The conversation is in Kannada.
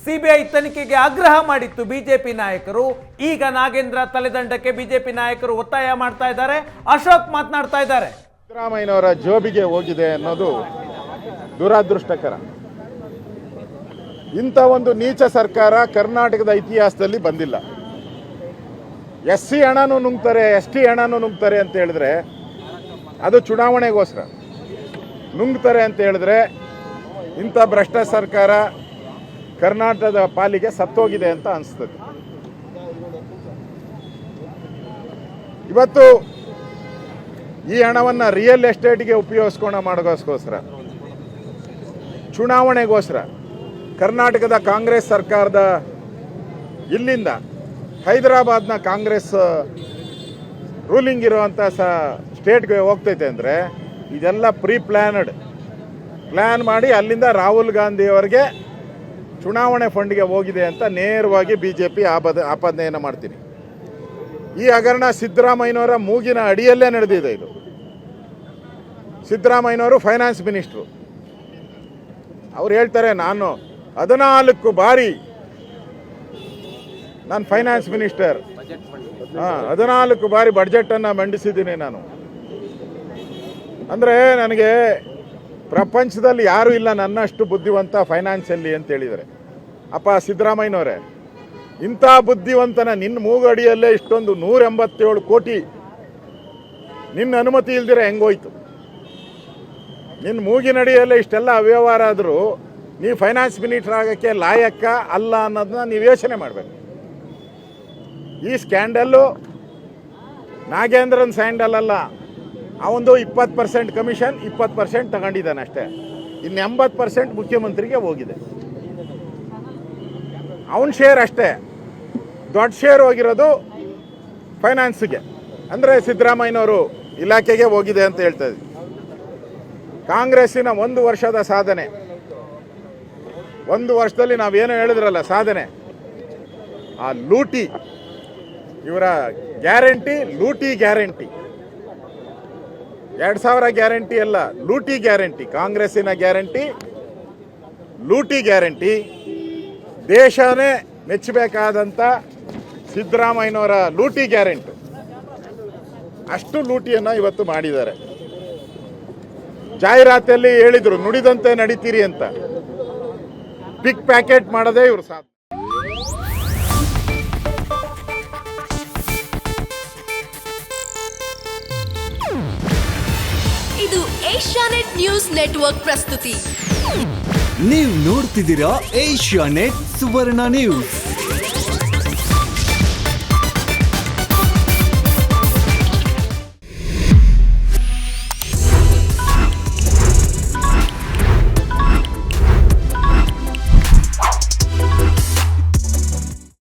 ಸಿಬಿಐ ತನಿಖೆಗೆ ಆಗ್ರಹ ಮಾಡಿತ್ತು ಬಿಜೆಪಿ ನಾಯಕರು. ಈಗ ನಾಗೇಂದ್ರ ತಲೆದಂಡಕ್ಕೆ ಬಿಜೆಪಿ ನಾಯಕರು ಒತ್ತಾಯ ಮಾಡ್ತಾ ಇದ್ದಾರೆ. ಅಶೋಕ್ ಮಾತನಾಡ್ತಾ ಇದ್ದಾರೆ. ಸಿದ್ದರಾಮಯ್ಯನವರ ಜೋಬಿಗೆ ಹೋಗಿದೆ ಅನ್ನೋದು ದುರಾದೃಷ್ಟಕರ. ಇಂಥ ಒಂದು ನೀಚ ಸರ್ಕಾರ ಕರ್ನಾಟಕದ ಇತಿಹಾಸದಲ್ಲಿ ಬಂದಿಲ್ಲ. SC ಹಣನೂ ನುಂಗ್ತಾರೆ, ST ಹಣನೂ ನುಂಗ್ತಾರೆ ಅಂತ ಹೇಳಿದ್ರೆ ಅದು ಚುನಾವಣೆಗೋಸ್ಕರ. ನುಂಗ್ತಾರೆ ಅಂತ ಹೇಳಿದ್ರೆ ಇಂಥ ಭ್ರಷ್ಟ ಸರ್ಕಾರ ಕರ್ನಾಟಕದ ಪಾಲಿಗೆ ಸತ್ತೋಗಿದೆ ಅಂತ ಅನಿಸ್ತದೆ. ಇವತ್ತು ಈ ಹಣವನ್ನು ರಿಯಲ್ ಎಸ್ಟೇಟ್ಗೆ ಮಾಡೋಕ್ಕೋಸ್ಕರ, ಚುನಾವಣೆಗೋಸ್ಕರ ಕರ್ನಾಟಕದ ಕಾಂಗ್ರೆಸ್ ಸರ್ಕಾರದ ಇಲ್ಲಿಂದ ಹೈದರಾಬಾದ್ನ ಕಾಂಗ್ರೆಸ್ ರೂಲಿಂಗ್ ಇರುವಂಥ ಸ್ಟೇಟ್ಗೆ ಹೋಗ್ತೈತೆ ಅಂದರೆ ಇದೆಲ್ಲ ಪ್ಲಾನ್ ಮಾಡಿ ಅಲ್ಲಿಂದ ರಾಹುಲ್ ಗಾಂಧಿಯವರಿಗೆ ಚುನಾವಣೆ ಫಂಡ್ಗೆ ಹೋಗಿದೆ ಅಂತ ನೇರವಾಗಿ BJP ಆಪಾದನೆಯನ್ನು ಮಾಡ್ತೀನಿ. ಈ ಹಗರಣ ಸಿದ್ದರಾಮಯ್ಯನವರ ಮೂಗಿನ ಅಡಿಯಲ್ಲೇ ನಡೆದಿದೆ. ಇದು ಸಿದ್ದರಾಮಯ್ಯನವರು ಫೈನಾನ್ಸ್ ಮಿನಿಸ್ಟ್ರು. ಅವ್ರು ಹೇಳ್ತಾರೆ, ನಾನು 14 ಬಾರಿ ನಾನು ಫೈನಾನ್ಸ್ ಮಿನಿಸ್ಟರ್, 14 ಬಾರಿ ಬಡ್ಜೆಟನ್ನು ಮಂಡಿಸಿದ್ದೀನಿ ನಾನು. ಅಂದರೆ ನನಗೆ ಪ್ರಪಂಚದಲ್ಲಿ ಯಾರೂ ಇಲ್ಲ ನನ್ನಷ್ಟು ಬುದ್ಧಿವಂತ ಫೈನಾನ್ಸಲ್ಲಿ ಅಂತ ಹೇಳಿದ್ದಾರೆ. ಅಪ್ಪ ಸಿದ್ದರಾಮಯ್ಯನವರೇ, ಇಂಥ ಬುದ್ಧಿವಂತನ ನಿನ್ನ ಮೂಗಡಿಯಲ್ಲೇ ಇಷ್ಟೊಂದು 187 ಕೋಟಿ ನಿನ್ನ ಅನುಮತಿ ಇಲ್ದಿರ ಹೆಂಗೋಯ್ತು? ನಿನ್ನ ಮೂಗಿನಡಿಯಲ್ಲೇ ಇಷ್ಟೆಲ್ಲ ಅವ್ಯವಹಾರ ಆದರೂ ನೀವು ಫೈನಾನ್ಸ್ ಮಿನಿಸ್ಟರ್ ಆಗೋಕ್ಕೆ ಲಾಯಕ್ಕ ಅಲ್ಲ ಅನ್ನೋದನ್ನ ನೀವು ಯೋಚನೆ ಮಾಡಬೇಕು. ಈ ಸ್ಕ್ಯಾಂಡಲ್ಲು ನಾಗೇಂದ್ರನ್ ಸ್ಕ್ಯಾಂಡಲ್ ಅಲ್ಲ. ಅವನು 20% ಕಮಿಷನ್ 20% ತಗೊಂಡಿದ್ದಾನೆ ಅಷ್ಟೇ. ಇನ್ನು 80% ಮುಖ್ಯಮಂತ್ರಿಗೆ ಹೋಗಿದೆ. ಅವನ ಶೇರ್ ಅಷ್ಟೇ. ದೊಡ್ಡ ಶೇರ್ ಹೋಗಿರೋದು ಫೈನಾನ್ಸ್ಗೆ, ಅಂದರೆ ಸಿದ್ದರಾಮಯ್ಯನವರು ಇಲಾಖೆಗೆ ಹೋಗಿದೆ ಅಂತ ಹೇಳ್ತಾ ಇದ್ವಿ. ಕಾಂಗ್ರೆಸ್ಸಿನ 1 ವರ್ಷದ ಸಾಧನೆ, 1 ವರ್ಷದಲ್ಲಿ ನಾವೇನೋ ಹೇಳಿದ್ರಲ್ಲ ಸಾಧನೆ, ಆ ಲೂಟಿ, ಇವರ ಗ್ಯಾರಂಟಿ ಲೂಟಿ ಗ್ಯಾರಂಟಿ. 2000 ಗ್ಯಾರಂಟಿ ಅಲ್ಲ, ಲೂಟಿ ಗ್ಯಾರಂಟಿ. ಕಾಂಗ್ರೆಸ್ಸಿನ ಗ್ಯಾರಂಟಿ ಲೂಟಿ ಗ್ಯಾರಂಟಿ. ದೇಶನೇ ಮೆಚ್ಚಬೇಕಾದಂಥ ಸಿದ್ದರಾಮಯ್ಯನವರ ಲೂಟಿ ಗ್ಯಾರಂಟಿ. ಅಷ್ಟು ಲೂಟಿಯನ್ನು ಇವತ್ತು ಮಾಡಿದ್ದಾರೆ. ಜಾಹೀರಾತಲ್ಲಿ ಹೇಳಿದರು ನುಡಿದಂತೆ ನಡೀತೀರಿ ಅಂತ. ಪಿಕ್ ಪ್ಯಾಕೆಟ್ ಮಾಡೋದೇ ಇವರು ಸಾಧ್ಯ. ಇದು ಏಷ್ಯಾನೆಟ್ ನ್ಯೂಸ್ ನೆಟ್ವರ್ಕ್ ಪ್ರಸ್ತುತಿ. ನೀವು ನೋಡ್ತಿದ್ದೀರಾ ಏಷ್ಯಾನೆಟ್ ಸುವರ್ಣ ನ್ಯೂಸ್.